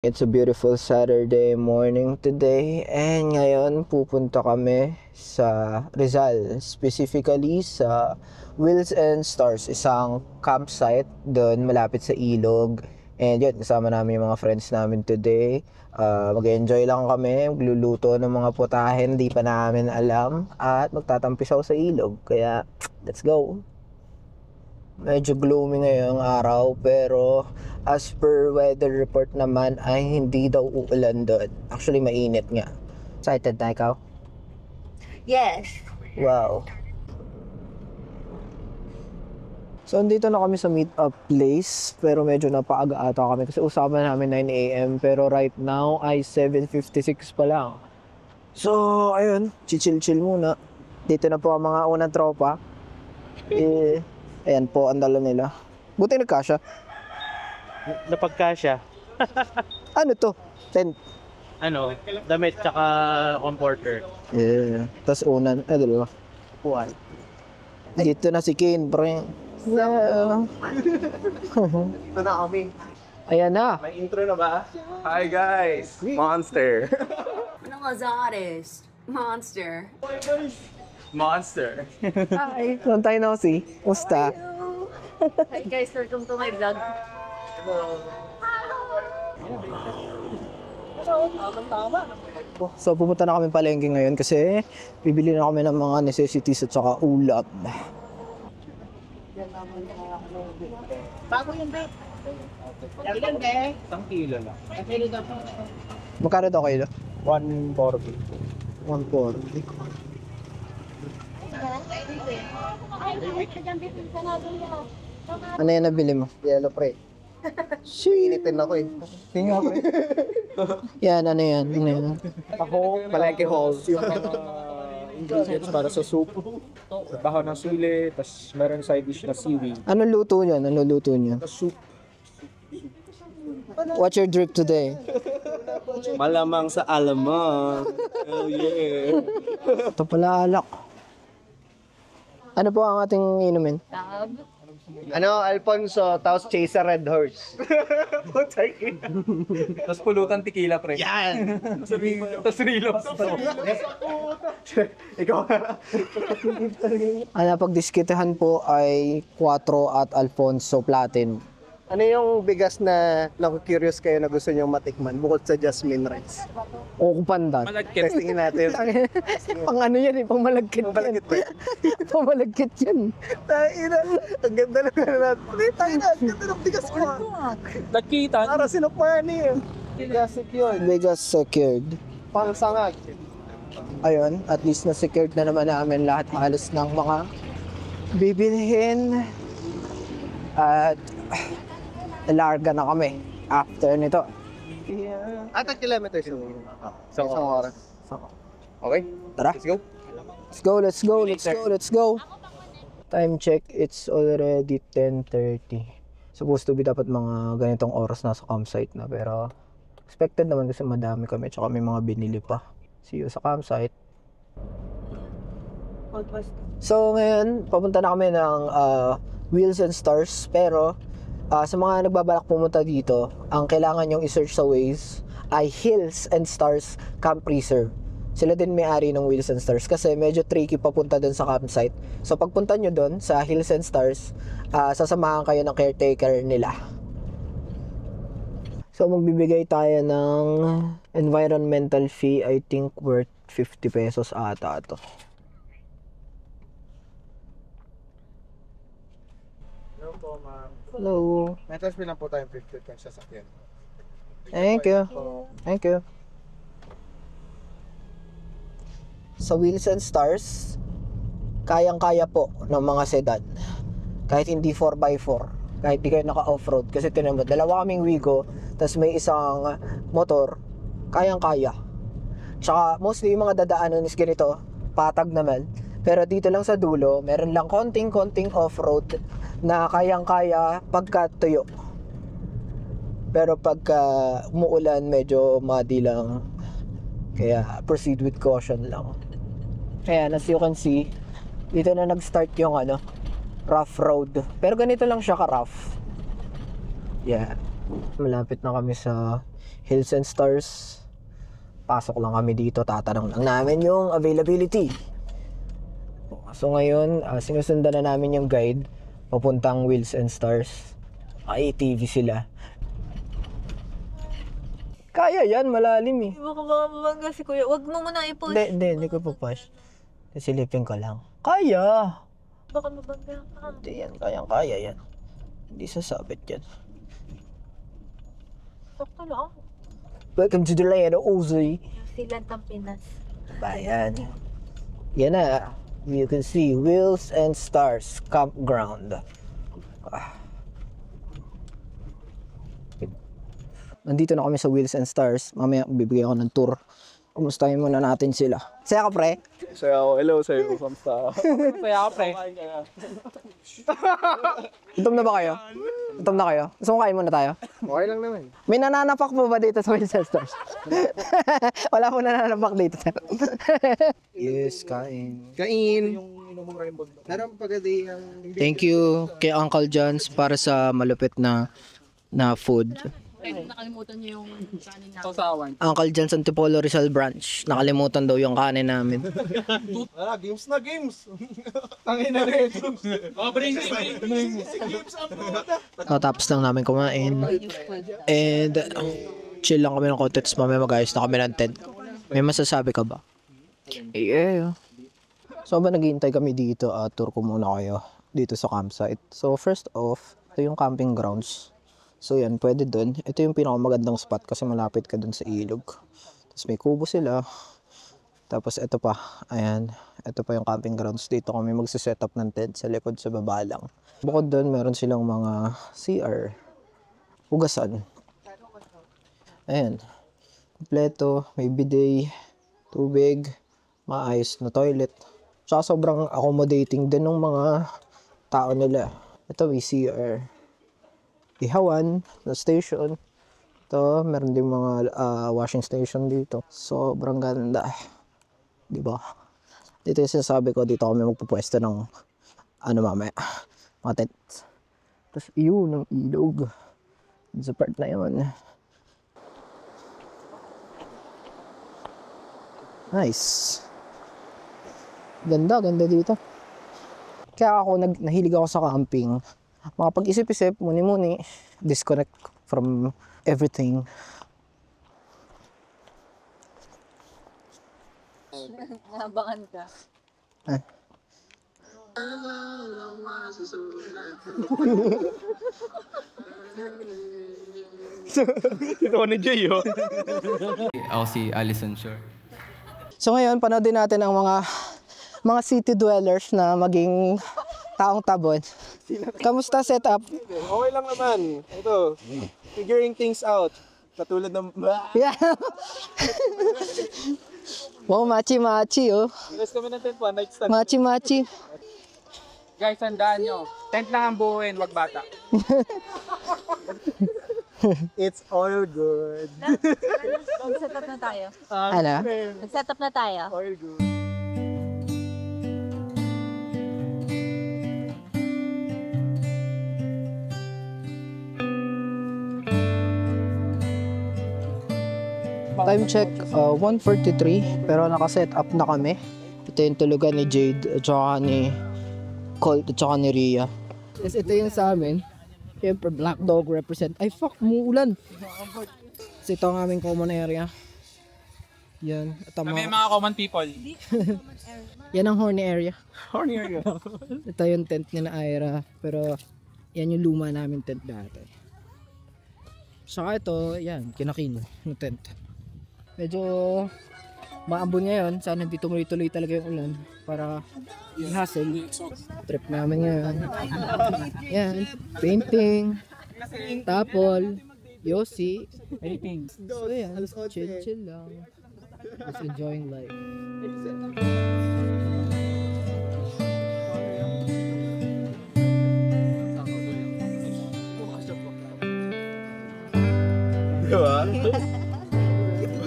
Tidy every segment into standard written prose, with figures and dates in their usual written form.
It's a beautiful Saturday morning today and ngayon pupunta kami sa Rizal, specifically sa Wheels and Stars, isang campsite doon malapit sa ilog. And yun, kasama namin yung mga friends namin today. Mag-enjoy lang kami, magluluto ng mga putahe, di pa namin alam, at magtatampisaw sa ilog. Kaya, let's go! Medyo gloomy ngayong araw pero as per weather report naman ay hindi daw uulan doon. Actually mainit nga. Excited na ikaw? Yes. Wow. So andito na kami sa meet up place pero medyo napaaga ata kami kasi usapan namin 9 AM pero right now ay 7:56 pa lang. So ayun, chill muna. Dito na po ang mga unang tropa. Ayan po ang dala nila. Buti nagkasya. Napagkasya. Ano to? Tent. Ano, damit tsaka comforter. Yeah. Tapos unan. Dalawa. Puwan. Dito na si Kane, pre. Yeah. Ito na kami. Ayan na. May intro na ba? Hi guys! Monster! Anong Azares? Monster. Monster! Hi. Long time no see. Musta? Hi guys, welcome to my vlog. So pupunta na kami palengke ngayon kasi bibili na kami ng mga necessities at saka ulam. Bago yung vape. Ilan be? Isang kilo lang. Magkano daw kayo? 140. 140. Ano yan nabili mo? Yellow pre. Initin ako eh. Tinga pre. Yan, ano yan? Ano yan? Ako, palengke halls. Yung mga ingredients para sa soup. Bahaw ng sili, tapos meron side dish na seaweed. Anong luto niyan? Anong luto niyan? Soup. What's your drink today? Malamang sa alamang. Hell yeah! Ito pala alak. Ano po ang ating inumin? Ano, Alfonso, tapos Chaser Red Horse. Tapos pulutan tequila, pre. Yan! Tapos reload. Ikaw. Ang napagdiskitehan po ay 4 at Alfonso Platin. Ano yung bigas na naku-curious kayo na gusto nyo matikman bukod sa jasmine rice? O pandan. Malagkit. Testingin natin. Pang ano yan eh, pang malagkit yan. Pang malagkit yan. Tayo na. Ang ganda lang na natin. Tayo na. Ang ganda ng bigas ko. Nagkita. Para sinukmani eh. Bigas yun. Vegas secured. Pang sangag. Ayun, at least na-secured na naman namin lahat halos ng mga bibilhin. At larga na kami after nito. At ang kilometers yun. So, Isang oras. okay. Tara. Let's go. Time check, it's already 10:30. Supposed to be dapat mga ganitong oras nasa campsite na pero expected naman kasi madami kami tsaka may mga binili pa. See you sa campsite. So ngayon, papunta na kami ng Wheels and Stars pero sa mga nagbabalak pumunta dito, ang kailangan nyong i-search sa Waze ay Hills and Stars Camp Reserve. Sila din may-ari ng Wheels and Stars kasi medyo tricky papunta doon sa campsite. So pagpunta nyo doon sa Hills and Stars, sasamahan kayo ng caretaker nila. So magbibigay tayo ng environmental fee, I think worth 50 pesos ata ito. Hello po, ma'am. Hello. May transfer lang po tayong 50 kung sasakyan. Thank you. Thank you. Sa Wheels and Stars, kayang-kaya po ng mga sedan. Kahit hindi 4x4, kahit di kayo naka-offroad. Kasi tinan mo, dalawa kaming Wigo, tapos may isang motor, kayang-kaya. Tsaka mostly yung mga dadaanan is ganito, patag naman. Pero dito lang sa dulo, meron lang konting off-road na kayang-kaya pagka tuyo. Pero pagka umuulan, medyo muddy lang. Kaya proceed with caution lang. Kaya as you can see, dito na nag-start yung rough road. Pero ganito lang siya ka-rough. Yeah. Malapit na kami sa Hills and Stars. Pasok lang kami dito, tatanong lang namin yung availability. So ngayon, sinusundan na namin yung guide papuntang Wheels and Stars. ATV sila. Kaya yan, malalim eh. Baka mababangga si Kuya. Huwag mo muna i-push. Hindi ko pupush. Silipin ko lang. Kaya! Baka mabangga ka. Hindi yan, kaya yan. Hindi sasabit yan. Sakto lang. Welcome to the land of Uzi. Silan ng Pinas. Bayan. Yan na. You can see Wheels and Stars Campground. Nandito na kami sa Wheels and Stars. Mamaya bibigyan ako ng tour. Kumustahin muna natin sila. Saya ka, pre? Saya ako. Hello sa'yo. Kamusta? Saya ako, pre. Gutom na ba kayo? Gutom na kayo? Gusto mo kain muna tayo? Okay lang naman. May nananapak po ba dito sa Wheels and Stars? Wala po nananapak dito. Yes, kain. Kain. Yung inumura yung bundok. Meron pagadi ang... Thank you kay Uncle John's para sa malupit na food. Ay, nakalimutan niyo yung kanin namin. Sausawan. Uncle John's Antipolo Rizal Branch. Nakalimutan daw yung kanin namin. Games na games. Tangin na rin. Tapos lang namin kumain. And chill lang kami ng konti. Tapos mamaya mag-ayos na kami ng tent. May masasabi ka ba? Yeah. So habang naghihintay kami dito, tour ko muna kayo dito sa campsite. So first off, ito yung camping grounds. So yan, pwede dun. Ito yung pinakamagandang spot kasi malapit ka dun sa ilog. Tapos may kubo sila. Tapos ito pa, ayan. Ito pa yung camping grounds. Dito kami magsiset up ng tent sa likod sa baba lang. Bukod dun, meron silang mga CR. Hugasan. Ayan. Kompleto, may bidet, tubig, maayos na toilet. Tsaka sobrang accommodating din ng mga tao nila. Ito may CR. Ihawan na station. Ito, meron din mga washing station dito. Sobrang ganda. Diba? Dito yung sinasabi ko, dito kami magpupwesto ng mamaya. Mga tent. Tapos yun, ang ilog. Sa part na yun. Nice. Ganda dito. Kaya ako, nahilig ako sa camping. Makapag-isip-isip, muni-muni, disconnect from everything. Nabangan ka. Ito ni Jay, oh. Ako si Alison Shore. So ngayon, panoodin natin ang mga city dwellers na maging taong tabon. Kamusta setup? Okay lang naman. Ito, figuring things out. Katulad ng... Yeah. Wow, machi-machi, oh. Guys, kami ng tent po, night stand. Machi-machi. Guys, tandaan nyo. Tent lang ang buuin, wag bata. It's all good. Mag-set up na tayo. Ano? Mag-set up na tayo. All good. Time check, 1:43, pero naka-set up na kami. Ito yung tulugan ni Jade, at saka ni Colt, at saka ni Rhea. Yes, ito yung sa amin. Siyempre, Black Dog represent. Ay, fuck, umuulan. So, ito ang aming common area. Yan. At ang Kami mga common people. yan ang horny area. Horny area. Ito yung tent ni na Ira. Pero, yan yung luma namin tent dati. Saka ito, yan, kinakino yung tent. Medyo maambon ngayon. Sana hindi tumuloy-tuloy talaga yung ulan para i-hustle. Trip namin ngayon. Yan, painting, tapol, yosi. Anything. So yan, chill lang. Just enjoying life. Diba?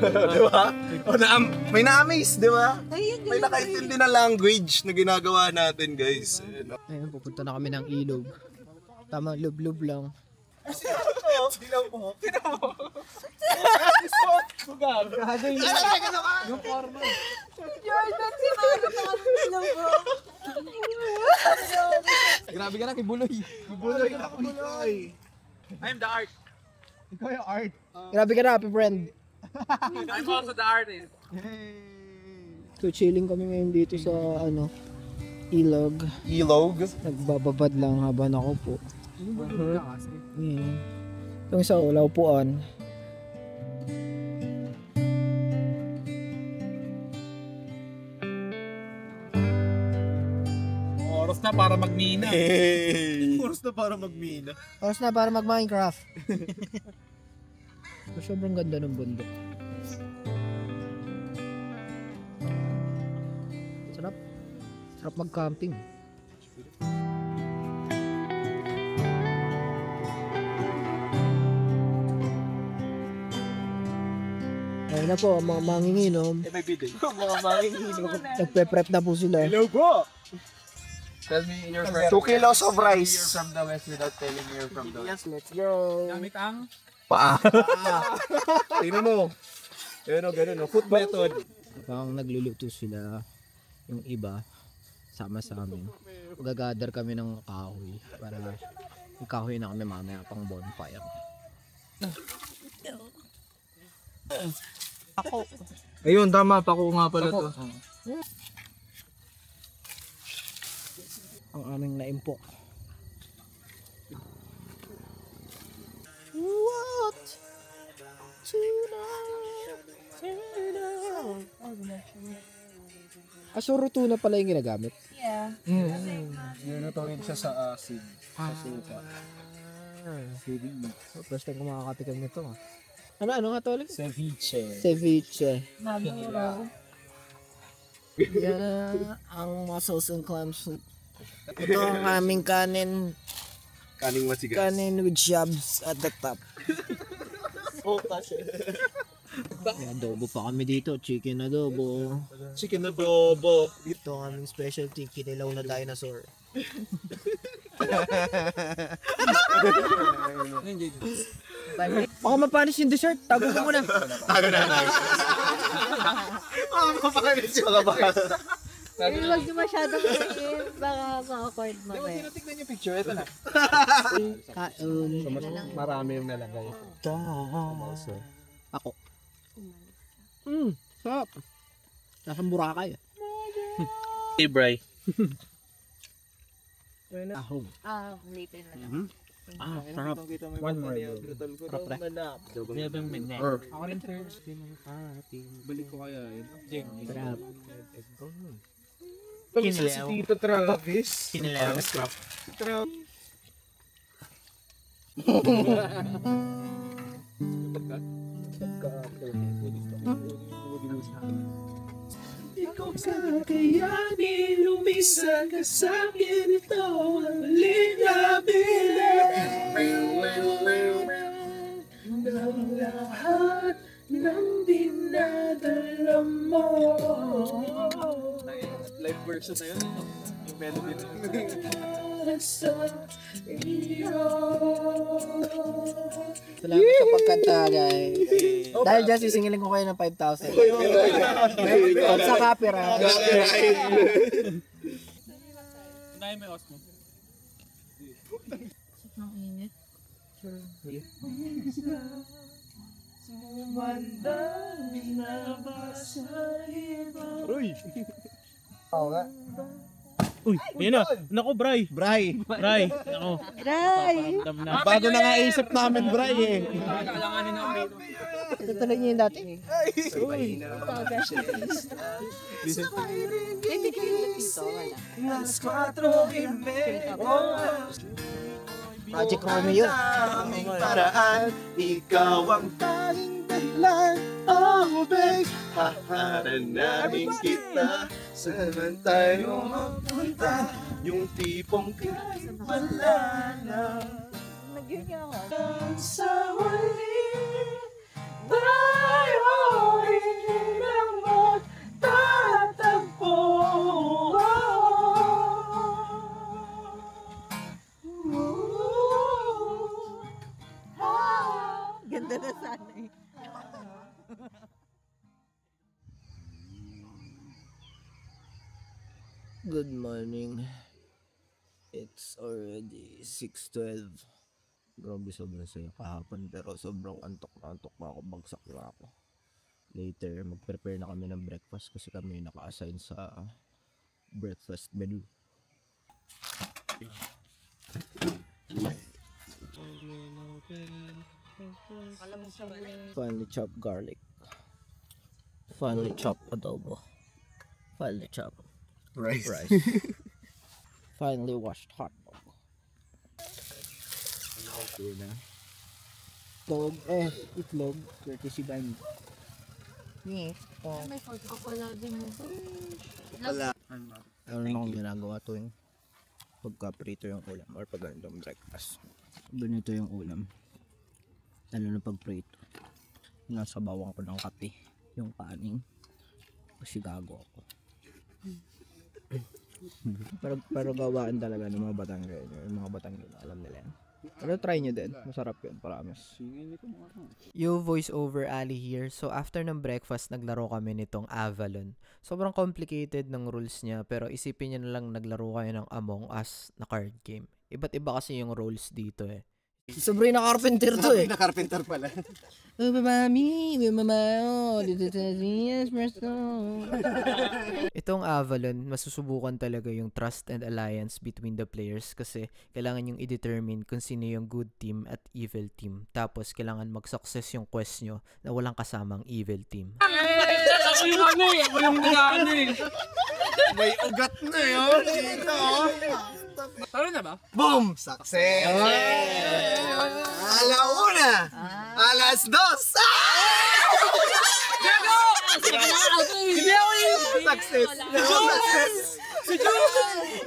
Diba? O, may na-amaze, diba? May nakaintindi na language na ginagawa natin, guys. Ayun, pupunta na kami ng ilog. Tama, lub-lub lang. Grabe ka na kay Buloy. I'm the art. Ikaw yung art. Grabe ka na, happy friend. I'm also the artist. So chilling kami ngayon dito sa ilog. Ilog. Nagbababad lang habang ako po. Yan. Yung isa wala upuan. Oras na para magmina. Oras na para mag-Minecraft. So, sobrang ganda ng bundok. Sarap. Sarap mag-camping. Ayun na po, ang mga manginginom. May bidet. Mga manginginom. Nagpe-prep na po sila. Hello po! Tell me you're from 2 kilos of you're rice. from the West without telling me you're from the West. Yes, let's go. Gamit ang Tingnan mo. Ayun o, ganun o. Foot method. Habang nagluluto sila, yung iba, sama sa amin. Gagather kami ng kahoy para yung kahoy na kami mamaya pang bonfire. Ayun, tama. Pako nga pala to. Ang aming naimpok. Asuruto na pala yung ginagamit. Yeah. Yun ito rin siya sa asin. Sa suka. First time ko makakatikim nito. Ano nga to ulit? Ceviche. Ceviche. Maduro. Yan ang mussels and clams soup. Ito ang aming kanin. Kaning masigas. Kanin with shabs at the top. May adobo pa kami dito. Chicken adobo. Chicken adobo. Ito ang aming specialty. Kinilaw na dinosaur. Baka mapanis yung dessert. Tago ka muna. Huwag niyo masyadong kain. Baka ma-awkward mo. Tignan niyo picture. Ito na. Kaon. Marami yung nalagay. Ako. Sarap. Nasa Boracay. Hey, Bray. Ahog. Later na lang. Sarap. One more. Sarap pre. Ako rin Thursday ng party. Balik ko kaya yun. Sarap. Si Tito Travis. Kinilaw. Ikaw sa kayanin, lumisan ka sa'kin, ito ang linabili ng lahat ng dinadala mo. Live version na yun. Yung melody na. Sa iyo. Salamat sa pagkanta, guys. Dahil dyan, sisingilin ko kayo ng 5,000. Pag sa copyright. Dahil may osmo. Ang init. Uy, yun na. Naku, Bray. Bray. Naku. Dry! Dam na. Bago na nga isip namin, Bray eh. Kailanganin na ang Ito tuloy niyo yung dati. Hindi kayo dito. Wala. Project Romeo yun. Paraan, ikaw ang tanging dahilan. Oh, babe, haharananin kita. Saan tayo mapunta? Yung tipong kahit wala na. Nagyan nga. Sa huli, tayo rin ang magtatagpo. Good morning. It's already 6:12. Grabe, sobrang saya kahapon pero sobrang antok na ako, bagsak na ako. Later, mag-prepare na kami ng breakfast kasi kami naka-assign sa breakfast menu. Finally chopped garlic. Finally chopped adobo. Finally chopped rice. Finally washed hot dog. Itlog, courtesy by me. May fork ako pala din mo. Ano na akong ginagawa tuwing pagka-prito yung ulam or pag ganitong breakfast. Ganito yung ulam. Lalo na pag-prito. Nasabawan ko ng kape yung kaning. Kasi gago ako. pero gawaan talaga ng mga Batanggay. Yung mga Batanggay, alam nila yan. Pero try nyo din. Masarap yun, promise. Yo, voice over Ali here. So after ng breakfast, naglaro kami nitong Avalon. Sobrang complicated ng rules niya, pero isipin nyo na lang naglaro kayo ng Among Us na card game. Iba't iba kasi yung rules dito eh. Sabrina Carpenter to eh. Na carpenter pala. Itong Avalon, masusubukan talaga yung trust and alliance between the players kasi kailangan yung i-determine kung sino yung good team at evil team. Tapos kailangan mag-success yung quest nyo na walang kasamang evil team. Ako yung ano eh. Ako yung ano eh. May ugat na yun. Dito. Taro na ba? Boom! Success! Alauna! Alas 2! Hindi ako yung... Success! Success!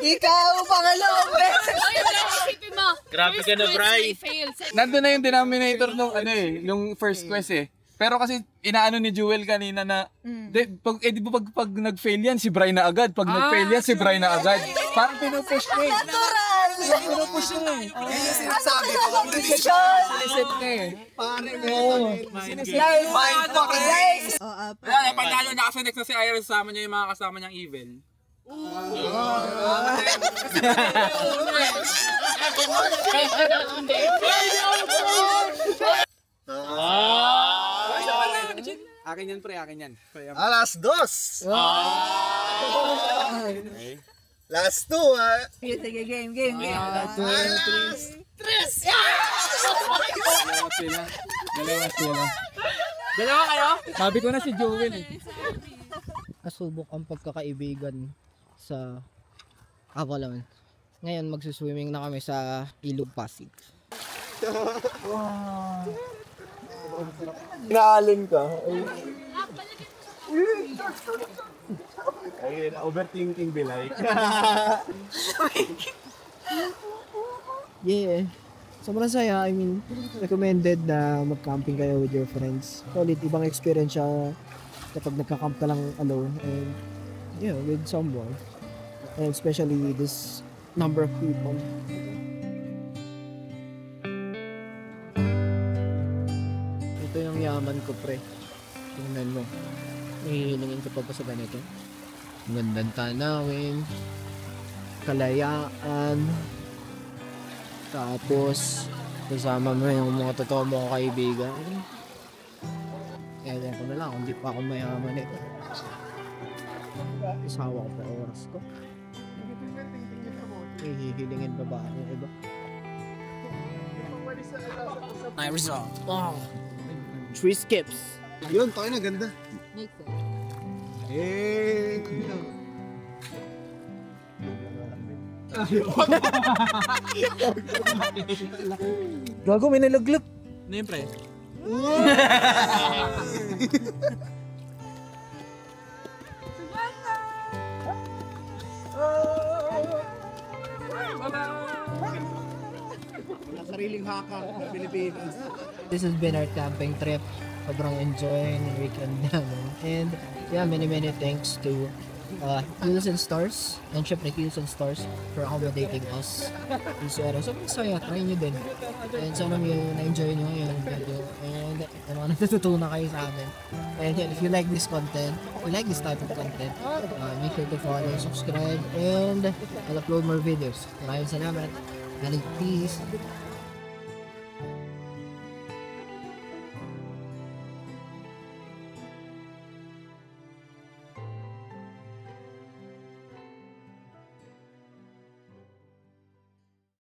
Ikaw, pangalawang beses! Grabe ka na, Bray. Nandun na yung denominator nung ano eh, yung first quest eh. Pero kasi inaano ni Jewel kanina na di ba pag nag-fail yan si Bray na agad, pag nag-fail yan si Bray na agad. Parang pinupush ko eh. Pinupush yun eh. Yan yung sinasabi ko. Sinisip ka eh. Pare mo. Mind fuck guys! Kaya panalo na kasi next na si Iris kasama niya yung mga kasama niyang evil. Akin yan pre, akin yan. Alas 2! Last 2 ah. Sige, game. Alas 3! Dalawa kayo? Sabi ko na si Joel eh. Nasubok ang pagkakaibigan sa Avalon. Ngayon magsuswimming na kami sa Ilog Pasig. Naalin ka. Ayun, overthinking bilay. Yeah. Sobrang saya. I mean, recommended na mag-camping kayo with your friends. Solid, ibang experience siya kapag nagka-camp ka lang alone and yeah, with someone. And especially with this number of people. Ito yung yaman ko, pre. Tingnan mo. Nahihilingin ko pa sa ganito. Gandang tanawin. Kalayaan. Tapos, kasama mo yung mga totoo mong kaibigan. Kaya ko na lang, hindi pa ako mayaman ito. Isawa ko pa oras ko. Hihilingin pa ba ako yung iba? My result. Oh. 3 skips. Yun, tayo na ganda. Eh. Gago, may nalaglag. Ano yun pre? Sariling haka sa Pilipinas. This has been our camping trip. Sobrang enjoying weekend namin. And yeah, many thanks to Heels and Stars. And syempre, Heels and Stars for accommodating us. So, sobrang saya. Try nyo din. And sana na-enjoy nyo yung video. And natutunan kayo sa amin. And yun, if you like this content, if you like this type of content, make sure to follow, subscribe, and I'll upload more videos. Maraming salamat. Galing, peace.